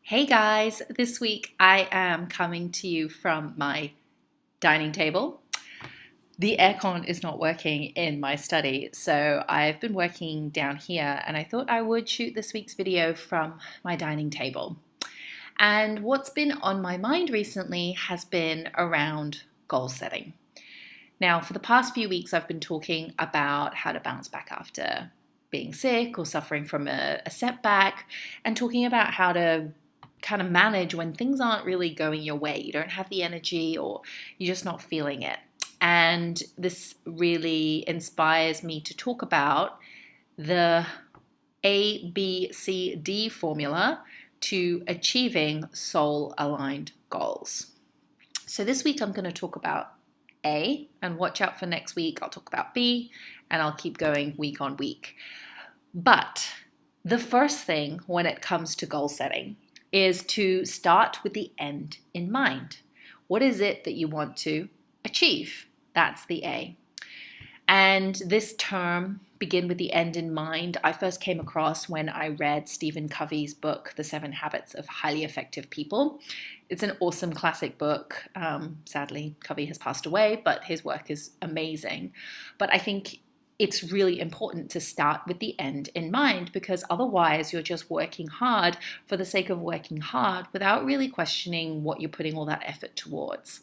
Hey guys, this week I am coming to you from my dining table. The aircon is not working in my study, so I've been working down here and I thought I would shoot this week's video from my dining table. And what's been on my mind recently has been around goal setting. Now, for the past few weeks, I've been talking about how to bounce back after being sick or suffering from a setback, and talking about how to kind of manage when things aren't really going your way. You don't have the energy or you're just not feeling it. And this really inspires me to talk about the ABCD formula to achieving soul-aligned goals. So this week I'm going to talk about A, and watch out for next week I'll talk about B, and I'll keep going week on week. But the first thing when it comes to goal setting is to start with the end in mind. What is it that you want to achieve? That's the A. And this term, begin with the end in mind, I first came across when I read Stephen Covey's book, The 7 Habits of Highly Effective People. It's an awesome classic book. Sadly, Covey has passed away, but his work is amazing. But I think it's really important to start with the end in mind, because otherwise you're just working hard for the sake of working hard without really questioning what you're putting all that effort towards.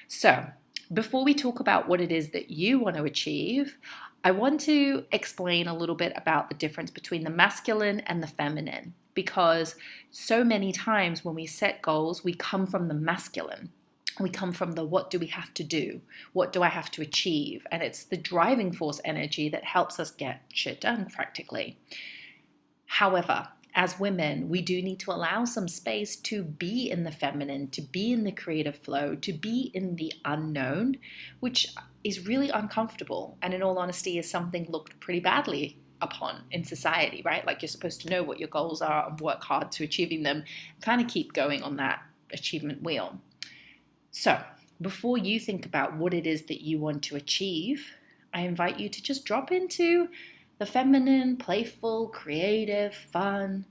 So before we talk about what it is that you want to achieve, I want to explain a little bit about the difference between the masculine and the feminine, because so many times when we set goals, we come from the masculine. We come from the what do we have to do? What do I have to achieve? And it's the driving force energy that helps us get shit done practically. However, as women, we do need to allow some space to be in the feminine, to be in the creative flow, to be in the unknown, which is really uncomfortable. And in all honesty, is something looked pretty badly upon in society, right? Like you're supposed to know what your goals are and work hard to achieving them, kind of keep going on that achievement wheel. So before you think about what it is that you want to achieve, I invite you to just drop into the feminine, playful, creative, fun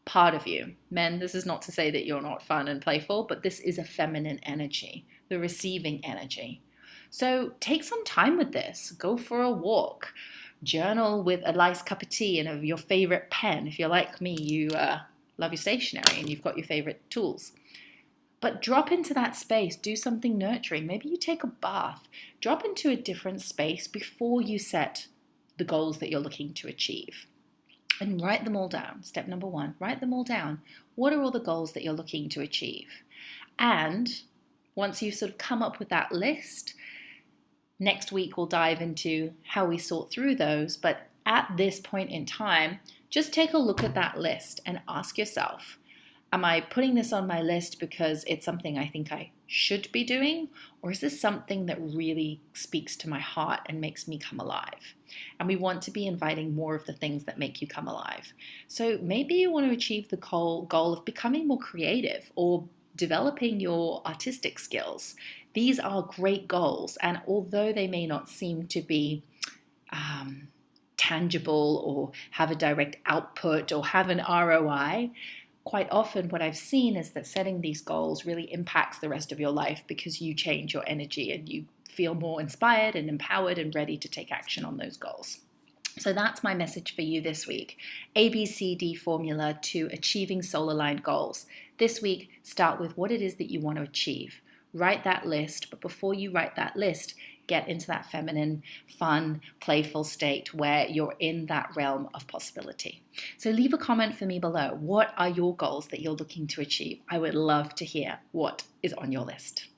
part of you. Men, this is not to say that you're not fun and playful, but this is a feminine energy, the receiving energy. So take some time with this. Go for a walk. Journal with a nice cup of tea and your favorite pen. If you're like me, you love your stationery and you've got your favorite tools. But drop into that space, do something nurturing. Maybe you take a bath. Drop into a different space before you set the goals that you're looking to achieve. And write them all down. Step number 1, write them all down. What are all the goals that you're looking to achieve? And once you've sort of come up with that list, next week we'll dive into how we sort through those. But at this point in time, just take a look at that list and ask yourself, am I putting this on my list because it's something I think I should be doing? Or is this something that really speaks to my heart and makes me come alive? And we want to be inviting more of the things that make you come alive. So maybe you want to achieve the goal of becoming more creative or developing your artistic skills. These are great goals. And although they may not seem to be tangible or have a direct output or have an ROI, quite often what I've seen is that setting these goals really impacts the rest of your life because you change your energy and you feel more inspired and empowered and ready to take action on those goals. So that's my message for you this week. ABCD formula to achieving soul-aligned goals. This week, start with what it is that you want to achieve. Write that list, but before you write that list, get into that feminine, fun, playful state where you're in that realm of possibility. So leave a comment for me below. What are your goals that you're looking to achieve? I would love to hear what is on your list.